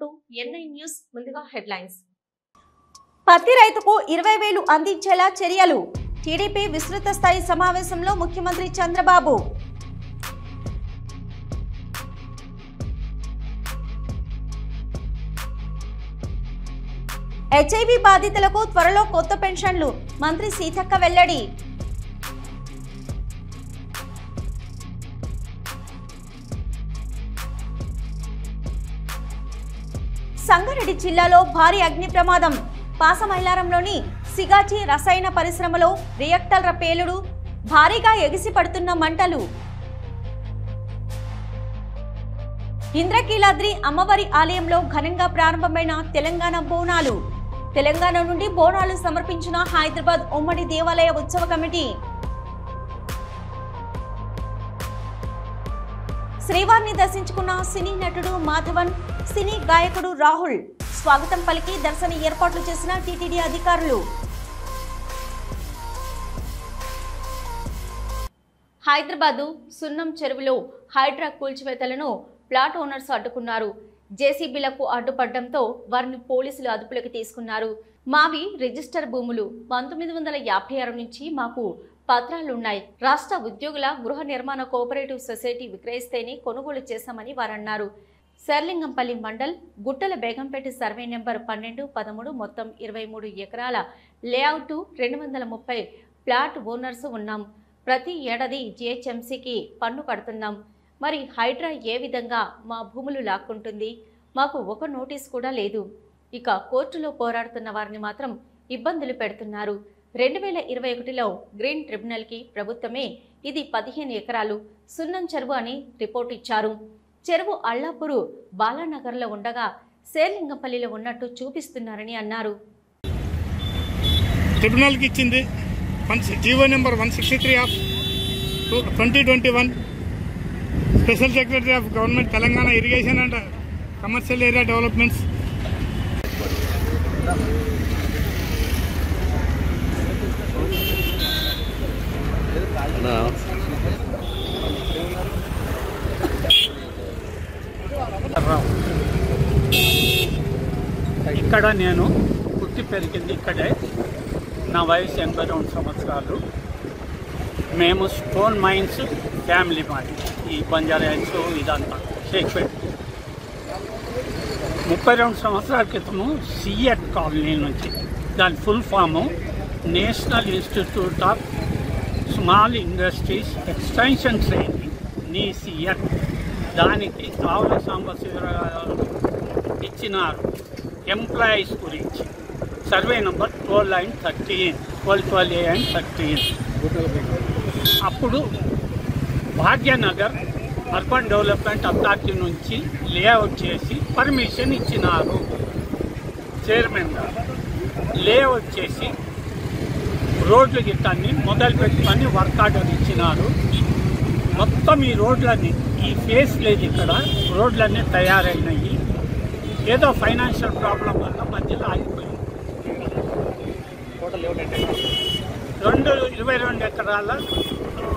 To NI news. ముందుగా headlines. పత్తి రైతుకు 20,000 అందించేలా చర్యలు. టీడీపీ విస్తృత స్థాయి సమావేశంలో ముఖ్యమంత్రి చంద్రబాబు. హెచ్ఐవి బాధితులకు త్వరలో కొత్త పెన్షన్లు. మంత్రి సీతక్క వెల్లడి. సంగారెడ్డి జిల్లాలో భారీ అగ్ని ప్రమాదం. పాసమైలారంలోని సిగాచి రసాయన పరిశ్రమలో రియాక్టర్ల పేలుడు. భారీగా ఎగిసి పడుతున్న మంటలు. ఇంద్రకీలాద్రి అమ్మవారి ఆలయంలో ఘనంగా ప్రారంభమైన తెలంగాణ బోనాలు. తెలంగాణ నుండి బోనాలు సమర్పించిన హైదరాబాద్ ఉమ్మడి దేవాలయ ఉత్సవ కమిటీ. శ్రీవారిని దర్శించుకున్న సినీ నటుడు మాధవన్, సినీ గాయకుడు రాహుల్. స్వాగతం పలికి దర్శన ఏర్పాట్లు చేసిన టీటీడీ అధికారులు. హైదరాబాదు సున్నం చెరువులో హైడ్రా కూల్చివేతలను ప్లాట్ ఓనర్స్ అడ్డుకున్నారు. జేసీబీలకు అడ్డుపడడంతో వారిని పోలీసులు అదుపులోకి తీసుకున్నారు. మావి రిజిస్టర్ భూములు. 1956 నుంచి మాకు పత్రాలున్నాయి. రాష్ట్ర ఉద్యోగుల గృహ నిర్మాణ కోఆపరేటివ్ సొసైటీ విక్రయిస్తేనే కొనుగోలు చేశామని వారన్నారు. శర్లింగంపల్లి మండల్ గుట్టల బేగంపేట సర్వే నెంబర్ 12, 13 మొత్తం 23 ఎకరాల లేఅవుట్ 230 ప్లాట్ ఓనర్స్ ఉన్నాం. ప్రతి ఏడాది జిహెచ్ఎంసీకి పన్ను కడుతున్నాం. మరి హైడ్రా ఏ విధంగా మా భూములు లాక్కుంటుంది? మాకు ఒక నోటీస్ కూడా లేదు. ఇక కోర్టులో పోరాడుతున్న వారిని మాత్రం ఇబ్బందులు పెడుతున్నారు. 2021లో గ్రీన్ ట్రిబ్యునల్కి ప్రభుత్వమే ఇది 15 ఎకరాలు సున్నం చెరువు అని రిపోర్ట్ ఇచ్చారు. చెరువు అల్లాపూరు బాలానగర్లో ఉండగా శేర్లింగంపల్లిలో ఉన్నట్టు చూపిస్తున్నారని అన్నారు. ట్రిబ్యునల్కి ఇచ్చింది GO number 163 of 2021 special secretary of government Telangana irrigation and commercial area developments. ఇక్కడ నేను పుట్టి పెరిగింది ఇక్కడే. నా వయసు 82 సంవత్సరాలు. మేము స్టోన్ మైన్స్ ఫ్యామిలీ మాది. ఈ బంజారా హిల్స్ ఇదంతా షేక్పేట్. 32 సంవత్సరాల క్రితము సిఎట్ కాలనీ నుంచి, దాని full form National Institute of Small Industries Extension Training SIET, దానికి రావుల సాంబశివరావు ఇచ్చినారు ఎంప్లాయీస్ గురించి. Survey number 12 and 13. అప్పుడు భాగ్యనగర్ అర్బన్ డెవలప్మెంట్ అథారిటీ నుంచి లేఅవుట్ చేసి పర్మిషన్ ఇచ్చినారు. చైర్మన్ గారు లేఅవుట్ చేసి రోడ్లు గిట్టాన్ని మొదలుపెట్టుకొని వర్క్ ఆర్డర్ ఇచ్చినారు. మొత్తం ఈ రోడ్లన్నీ, ఈ ఫేస్ లేదు ఇక్కడ, రోడ్లన్నీ తయారైనాయి. ఏదో ఫైనాన్షియల్ ప్రాబ్లం వల్ల మధ్యలో ఆగిపోయింది. 22 ఎకరాల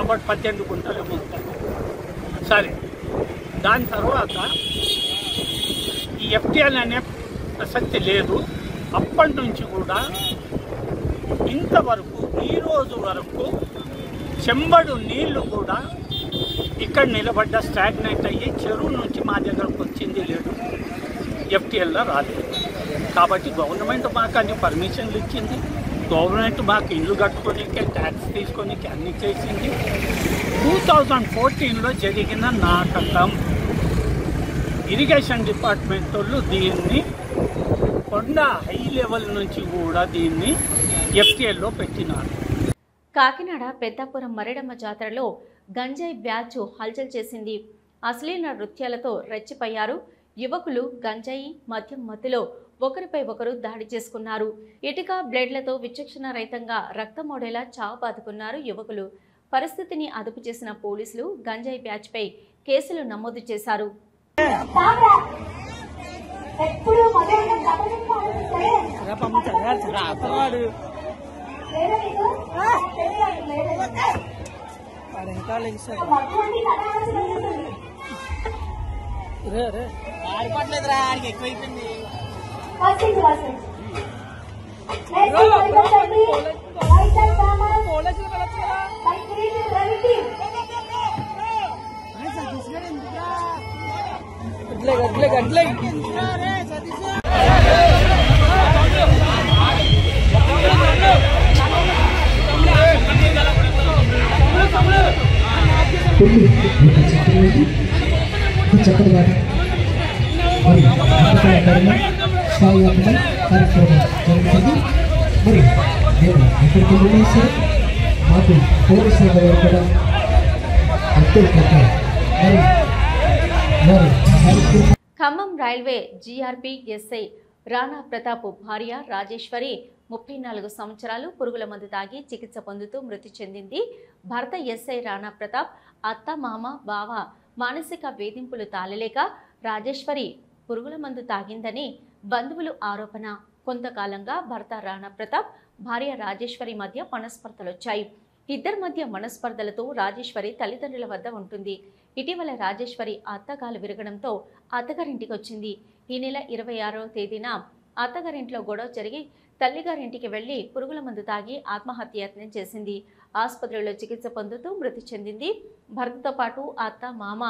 అబౌట్ 18 గుంటలు మొత్తం. సరే, దాని తర్వాత ఈ ఎఫ్టీఎల్ అనే ప్రసక్తి లేదు. అప్పటి నుంచి కూడా ఇంతవరకు ఈ రోజు వరకు చెంబడు నీళ్లు కూడా ఇక్కడ నిలబడ్డ స్టాగ్నెట్ అయ్యి చెరువు నుంచి మా దగ్గరకు వచ్చింది లేదు, ఎఫ్టీఎల్లో రాలేదు. కాబట్టి గవర్నమెంట్ మాకు అన్ని పర్మిషన్లు ఇచ్చింది. గవర్నమెంట్ మాకు ఇల్లు కట్టుకోనికి, ట్యాక్స్ తీసుకోనికి అన్ని చేసింది. 2014లో జరిగిన నాటకం. ఇరిగేషన్ డిపార్ట్మెంట్ వాళ్ళు దీన్ని కొండ హై లెవెల్ నుంచి కూడా దీన్ని ఎఫ్టీఎల్లో పెట్టినారు. కాకినాడ పెద్దాపురం మరిడమ్మ జాతరలో గంజాయి బ్యాచ్ హల్చల్ చేసింది. అశ్లీల నృత్యాలతో రెచ్చిపోయారు యువకులు. గంజాయి మద్యం మత్తులో ఒకరిపై ఒకరు దాడి చేసుకున్నారు. ఇటుక బ్లేడ్లతో విచక్షణ రహితంగా రక్తమోడేలా చావు బాదుకున్నారు యువకులు. పరిస్థితిని అదుపు చేసిన పోలీసులు గంజాయి బ్యాచ్ పై కేసులు నమోదు చేశారు. Khammam railway GRP SI Rana Pratap భార్య రాజేశ్వరి 34 సంవత్సరాలు పురుగుల మందు తాగి చికిత్స పొందుతూ మృతి చెందింది. భర్త ఎస్ఐ రాణా ప్రతాప్ అత్త మామ బావ మానసిక వేధింపులు తాళలేక రాజేశ్వరి పురుగుల మందు తాగిందని బంధువులు ఆరోపణ. కొంతకాలంగా భర్త రాణా ప్రతాప్ భార్య రాజేశ్వరి మధ్య మనస్పర్ధలొచ్చాయి. ఇద్దరి మధ్య మనస్పర్ధలతో రాజేశ్వరి తల్లిదండ్రుల వద్ద ఉంటుంది. ఇటీవల రాజేశ్వరి అత్తగాలు విరగడంతో అత్తగారింటికి వచ్చింది. ఈ నెల 26వ తేదీన అత్తగారింట్లో గొడవ జరిగి తల్లిగారింటికి వెళ్లి పురుగుల మందు తాగి ఆత్మహత్యాయత్నం చేసింది. ఆసుపత్రిలో చికిత్స పొందుతూ మృతి చెందింది. భర్తతో పాటు అత్త మామ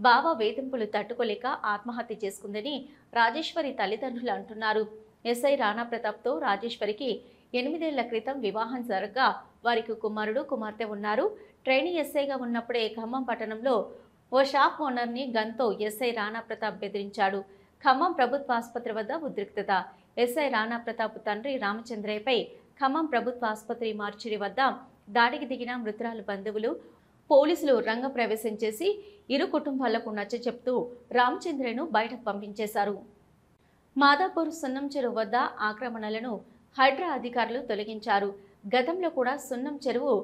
బావ వేధింపులు తట్టుకోలేక ఆత్మహత్య చేసుకుందని రాజేశ్వరి తల్లిదండ్రులు అంటున్నారు. ఎస్ఐ రాణా ప్రతాప్తో రాజేశ్వరికి 8 ఏళ్ల క్రితం వివాహం జరగగా వారికి కుమారుడు కుమార్తె ఉన్నారు. ట్రైనీ ఎస్ఐగా ఉన్నప్పుడే ఖమ్మం పట్టణంలో ఓ షాప్ ఓనర్ని గన్తో ఎస్ఐ రాణా ప్రతాప్ బెదిరించాడు. ఖమ్మం ప్రభుత్వ ఆసుపత్రి వద్ద ఉద్రిక్తత. ఎస్ఐ రాణా ప్రతాప్ తండ్రి రామచంద్రయ్యపై ఖమ్మం ప్రభుత్వ ఆసుపత్రి మార్చిడి వద్ద దాడికి దిగిన మృతురాలు బంధువులు పోలీసులు రంగప్రవేశం చేసి ఇరు కుటుంబాలకు నచ్చచెప్తూ రామచంద్రయ్యను బయటకు పంపించేశారు. మాదాపూర్ సున్నం చెరువు వద్ద ఆక్రమణలను హైడ్రా అధికారులు తొలగించారు. గతంలో కూడా సున్నం చెరువు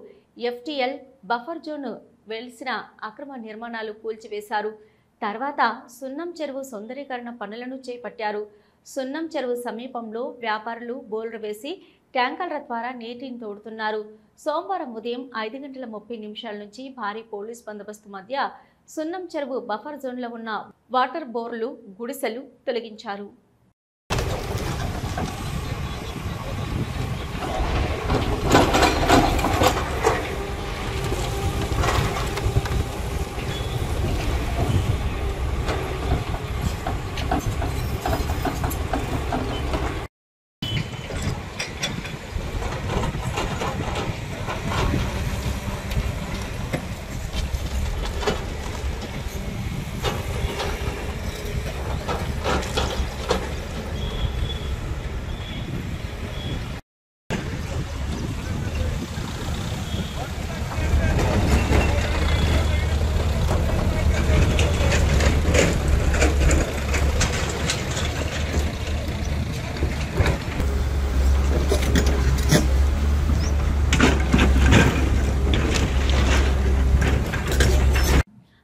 ఎఫ్టీఎల్ బఫర్ జోన్ వెలిసిన అక్రమ నిర్మాణాలు కూల్చివేశారు. తర్వాత సున్నం చెరువు సుందరీకరణ పనులను చేపట్టారు. సున్నం చెరువు సమీపంలో వ్యాపారులు బోర్లు వేసి ట్యాంకర్ల ద్వారా నీటిని తోడుతున్నారు. సోమవారం ఉదయం 5:30 నుంచి భారీ పోలీస్ బందోబస్తు మధ్య సున్నం చెరువు బఫర్ జోన్లో ఉన్న వాటర్ బోర్లు గుడిసెలు తొలగించారు.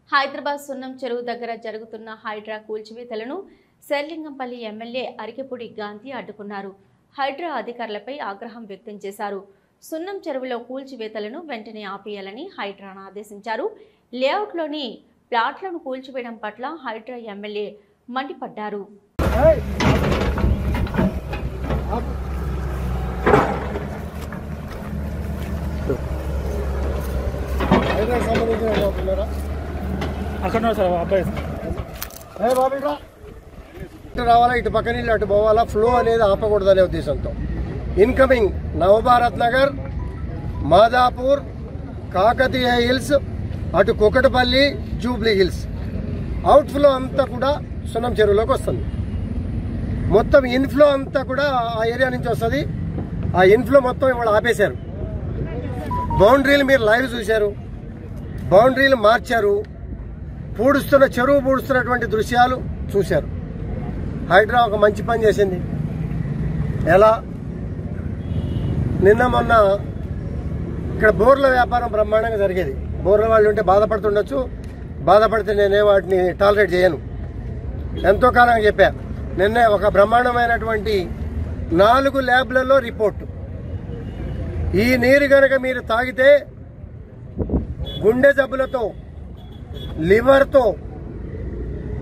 హైదరాబాద్ సున్నం చెరువు దగ్గర జరుగుతున్న హైడ్రా కూల్చివేతలను శేర్లింగంపల్లి ఎమ్మెల్యే అరికెపూడి గాంధీ అడ్డుకున్నారు. హైడ్రా అధికారులపై ఆగ్రహం వ్యక్తం చేశారు. సున్నం చెరువులో కూల్చివేతలను వెంటనే ఆపేయాలని హైడ్రాను ఆదేశించారు. లేఅవుట్లోని ప్లాట్లను కూల్చివేయడం పట్ల హైడ్రా ఎమ్మెల్యే మండిపడ్డారు. రావాలా, ఇటు పక్క నీళ్ళు అటు పోవాలా, ఫ్లో అనేది ఆపకూడదనే ఉద్దేశంతో ఇన్కమింగ్ నవభారత్ నగర్, మాదాపూర్, కాకతీయ హిల్స్, అటు Kukatpally, Jubilee hills out flow అంతా కూడా సున్నం చెరువులోకి వస్తుంది. మొత్తం ఇన్ఫ్లో అంతా కూడా ఆ ఏరియా నుంచి వస్తుంది. ఆ ఇన్ఫ్లో మొత్తం ఇవాళ ఆపేశారు. బౌండరీలు మీరు లైవ్ చూశారు, బౌండరీలు మార్చారు, చెరువు పూడుస్తున్నటువంటి దృశ్యాలు చూశారు. హైడ్రా ఒక మంచి పని చేసింది. ఎలా? నిన్న మొన్న ఇక్కడ బోర్ల వ్యాపారం బ్రహ్మాండంగా జరిగేది. బోర్ల వాళ్ళు ఉంటే బాధపడుతుండొచ్చు, బాధపడితే నేనే వాటిని టాలరేట్ చేయను. ఎంతో కాలంగా చెప్పా. నిన్నే ఒక బ్రహ్మాండమైనటువంటి 4 ల్యాబ్లలో రిపోర్టు, ఈ నీరు కనుక మీరు తాగితే గుండె జబ్బులతో, లివర్తో,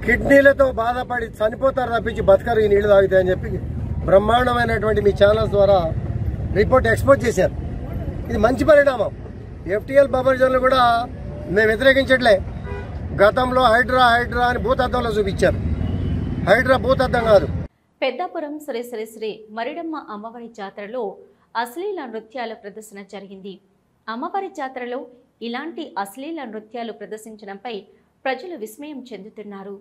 కిడ్నీలతో బాధపడి చనిపోతారు తప్పించి బతకరు ఈ నీళ్లు తాగుతాయని చెప్పి బ్రహ్మాండమైనటువంటి మీ ఛానల్స్ ద్వారా రిపోర్ట్ ఎక్స్పోజ్ చేశారు. ఇది మంచి పరిణామం. FTL బఫర్ జోన్లు కూడా మేము వ్యతిరేకించట్లే. గతంలో హైడ్రా అని భూతద్దంలో చూపించారు. హైడ్రా భూతద్దం కాదు. పెద్దాపురం శ్రీ శ్రీ శ్రీ మరిడమ్మ అమ్మవారి జాతరలో అశ్లీల నృత్యాల ప్రదర్శన జరిగింది. అమ్మవారి జాతరలో ఇలాంటి అశ్లీల నృత్యాలు ప్రదర్శించడంపై ప్రజలు విస్మయం చెందుతున్నారు.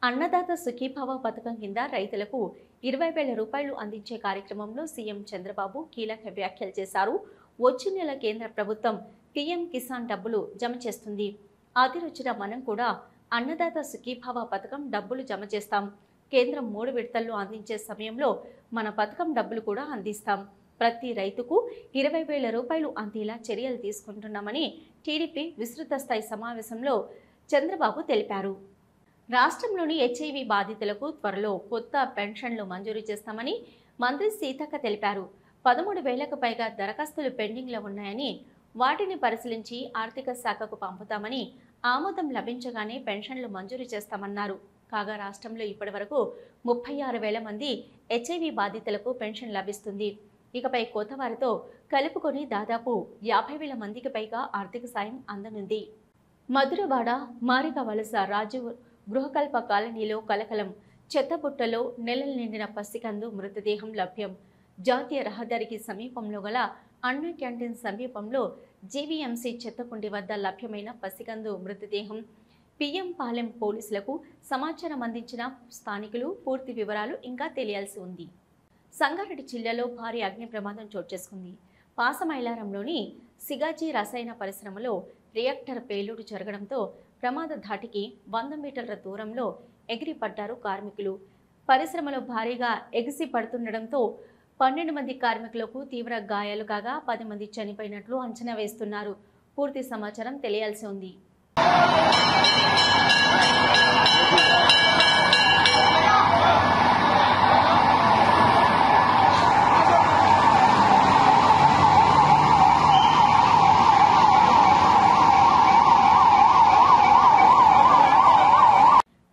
అన్నదాత సుఖీభవ పథకం కింద రైతులకు 20,000 రూపాయలు అందించే కార్యక్రమంలో సీఎం చంద్రబాబు కీలక వ్యాఖ్యలు చేశారు. వచ్చే నెల కేంద్ర ప్రభుత్వం పీఎం కిసాన్ డబ్బులు జమ చేస్తుంది. అది వచ్చిన మనం కూడా అన్నదాత సుఖీభవ పథకం డబ్బులు జమ చేస్తాం. కేంద్రం 3 విడతల్లో అందించే సమయంలో మన పథకం డబ్బులు కూడా అందిస్తాం. ప్రతి రైతుకు 20,000 రూపాయలు అందేలా చర్యలు తీసుకుంటున్నామని టీడీపీ విస్తృత స్థాయి సమావేశంలో చంద్రబాబు తెలిపారు. రాష్ట్రంలోని HIV బాధితులకు త్వరలో కొత్త పెన్షన్లు మంజూరు చేస్తామని మంత్రి సీతక్క తెలిపారు. 13,000కు పైగా దరఖాస్తులు పెండింగ్లో ఉన్నాయని, వాటిని పరిశీలించి ఆర్థిక శాఖకు పంపుతామని, ఆమోదం లభించగానే పెన్షన్లు మంజూరు చేస్తామన్నారు. కాగా రాష్ట్రంలో ఇప్పటివరకు 36,000 మంది HIV బాధితులకు పెన్షన్ లభిస్తుంది. ఇకపై కొత్త వారితో కలుపుకొని దాదాపు 50,000 మందికి పైగా ఆర్థిక సాయం అందనుంది. మధురవాడ మారిక వలస రాజు గృహకల్ప కాలనీలో కలకలం. చెత్తబుట్టలో నెలలు నిండిన పసికందు మృతదేహం లభ్యం. జాతీయ రహదారికి సమీపంలో గల అన్న క్యాంటీన్ సమీపంలో జీవీఎంసీ చెత్తకుండి వద్ద లభ్యమైన పసికందు మృతదేహం. పిఎం పాలెం పోలీసులకు సమాచారం అందించిన స్థానికులు పూర్తి వివరాలు ఇంకా తెలియాల్సి ఉంది. సంగారెడ్డి జిల్లాలో భారీ అగ్ని ప్రమాదం చోటు చేసుకుంది. పాసమైలారంలోని సిగాజీ రసాయన పరిశ్రమలో రియాక్టర్ పేలుడు జరగడంతో ప్రమాద ధాటికి 100 మీటర్ల దూరంలో ఎగిరిపడ్డారు కార్మికులు. పరిశ్రమలో భారీగా ఎగిసి పడుతుండటంతో 12 మంది కార్మికులకు తీవ్ర గాయాలు కాగా 10 మంది చనిపోయినట్లు అంచనా వేస్తున్నారు. పూర్తి సమాచారం తెలియాల్సి ఉంది.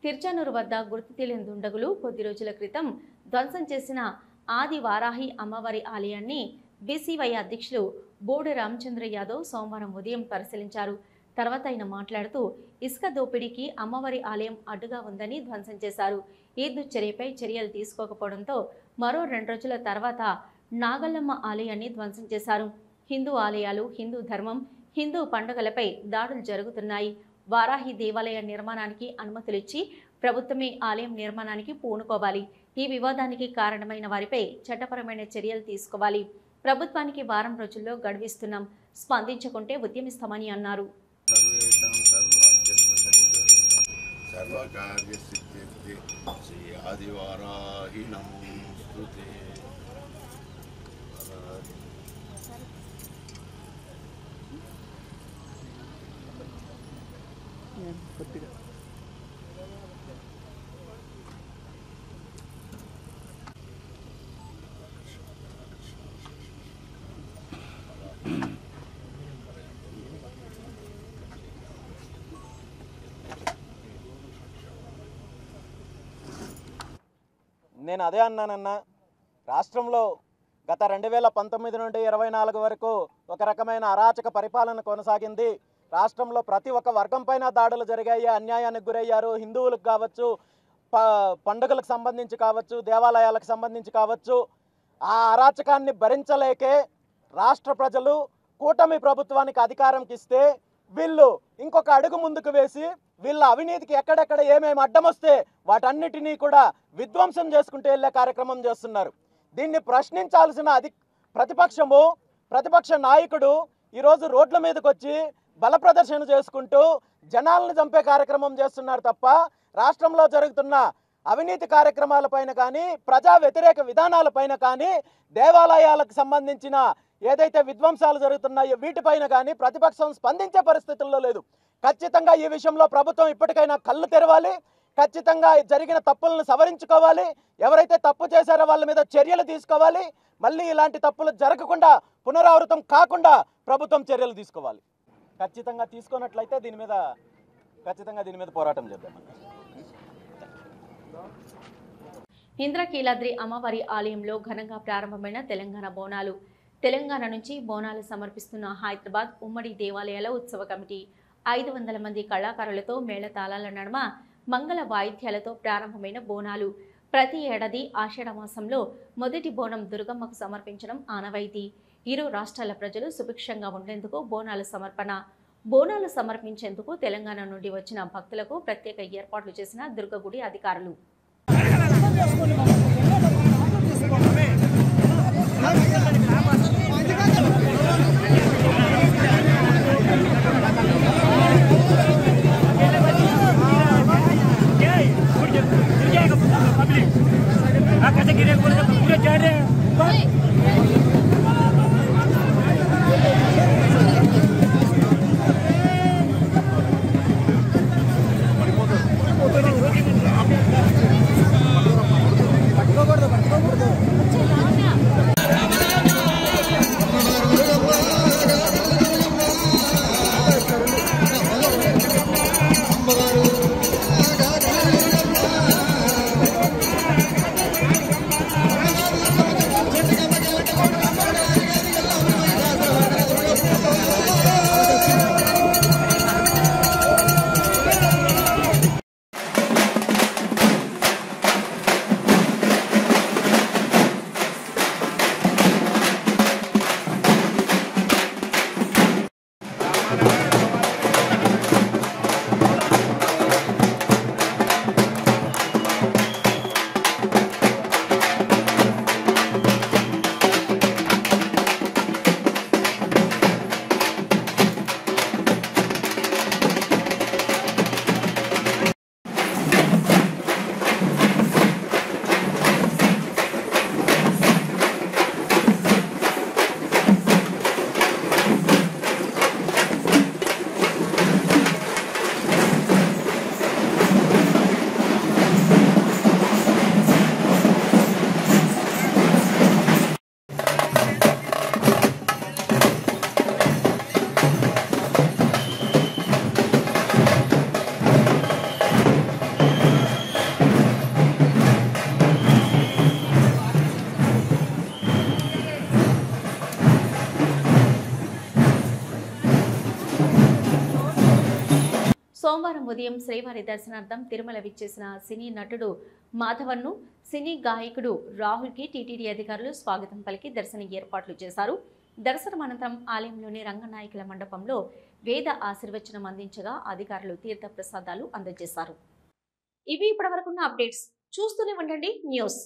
తిర్చానూరు వద్ద గుర్తు తెలియని దుండగులు కొద్ది రోజుల క్రితం ధ్వంసం చేసిన ఆది వారాహి అమ్మవారి ఆలయాన్ని బీసీవై అధ్యక్షులు బోడి రామచంద్ర యాదవ్ సోమవారం ఉదయం పరిశీలించారు. తర్వాత ఆయన మాట్లాడుతూ ఇసుక దోపిడీకి అమ్మవారి ఆలయం అడ్డుగా ఉందని ధ్వంసం చేశారు. ఈ దుశ్చర్యపై చర్యలు తీసుకోకపోవడంతో మరో 2 రోజుల తర్వాత నాగల్లమ్మ ఆలయాన్ని ధ్వంసం చేశారు. హిందూ ఆలయాలు, హిందూ ధర్మం, హిందూ పండుగలపై దాడులు జరుగుతున్నాయి. వారాహి దేవాలయ నిర్మాణానికి అనుమతులిచ్చి ప్రభుత్వమే ఆలయం నిర్మాణానికి పూనుకోవాలి. ఈ వివాదానికి కారణమైన వారిపై చట్టపరమైన చర్యలు తీసుకోవాలి. ప్రభుత్వానికి వారం రోజుల్లో గడువిస్తున్నాం, స్పందించకుంటే ఉద్యమిస్తామని అన్నారు. నేను అదే అన్నానన్నా, రాష్ట్రంలో గత 2019 నుండి 24 వరకు ఒక రకమైన అరాచక పరిపాలన కొనసాగింది. రాష్ట్రంలో ప్రతి ఒక్క వర్గం పైన దాడులు జరిగాయి, అన్యాయానికి గురయ్యారు. హిందువులకు కావచ్చు, పండుగలకు సంబంధించి కావచ్చు, దేవాలయాలకు సంబంధించి కావచ్చు. ఆ అరాచకాన్ని భరించలేకే రాష్ట్ర ప్రజలు కూటమి ప్రభుత్వానికి అధికారంకి ఇస్తే వీళ్ళు ఇంకొక అడుగు ముందుకు వేసి వీళ్ళ అవినీతికి ఎక్కడెక్కడ ఏమేమి అడ్డం వస్తే వాటన్నిటినీ కూడా విధ్వంసం చేసుకుంటూ వెళ్ళే కార్యక్రమం చేస్తున్నారు. దీన్ని ప్రశ్నించాల్సిన ప్రతిపక్ష నాయకుడు ఈరోజు రోడ్ల మీదకి వచ్చి బల ప్రదర్శన చేసుకుంటూ జనాలను చంపే కార్యక్రమం చేస్తున్నారు తప్ప రాష్ట్రంలో జరుగుతున్న అవినీతి కార్యక్రమాలపైన కానీ ప్రజా వ్యతిరేక విధానాలపైన కానీ దేవాలయాలకు సంబంధించిన ఏదైతే విధ్వంసాలు జరుగుతున్నాయో వీటిపైన కానీ ప్రతిపక్షం స్పందించే పరిస్థితుల్లో లేదు. ఖచ్చితంగా ఈ విషయంలో ప్రభుత్వం ఇప్పటికైనా కళ్ళు తెరవాలి. ఖచ్చితంగా జరిగిన తప్పులను సవరించుకోవాలి. ఎవరైతే తప్పు చేశారో వాళ్ళ మీద చర్యలు తీసుకోవాలి. మళ్ళీ ఇలాంటి తప్పులు జరగకుండా పునరావృతం కాకుండా ప్రభుత్వం చర్యలు తీసుకోవాలి. ఖచ్చితంగా తీసుకున్నట్లయితే దీని మీద పోరాటం చేద్దాం. ఇంద్రకీలాద్రి అమ్మవారి ఆలయంలో ఘనంగా ప్రారంభమైన తెలంగాణ బోనాలు. తెలంగాణ నుంచి బోనాలు సమర్పిస్తున్న హైదరాబాద్ ఉమ్మడి దేవాలయాల ఉత్సవ కమిటీ 500 మంది కళాకారులతో మేళతాళాల నడుమ మంగళ వాయిద్యాలతో ప్రారంభమైన బోనాలు. ప్రతి ఏడాది ఆషాఢ మాసంలో మొదటి బోనం దుర్గమ్మకు సమర్పించడం ఆనవాయితీ. ఇరు రాష్ట్రాల ప్రజలు సుభిక్షంగా ఉండేందుకు బోనాలు సమర్పించేందుకు తెలంగాణ నుండి వచ్చిన భక్తులకు ప్రత్యేక ఏర్పాట్లు చేసిన దుర్గగుడి అధికారులు. సోమవారం ఉదయం శ్రీవారి దర్శనార్థం తిరుమల విచ్చేసిన సినీ నటుడు మాధవన్ను సినీ గాయకుడు రాహుల్కి టీటీడీ అధికారులు స్వాగతం పలికి దర్శన ఏర్పాట్లు చేశారు. దర్శనం అనంతరం ఆలయంలోని రంగనాయకుల మండపంలో వేద ఆశీర్వచనం అందించగా అధికారులు తీర్థ ప్రసాదాలు అందజేశారు. ఇవి ఇప్పటివరకున్న అప్డేట్స్. చూస్తూనే ఉండండి న్యూస్.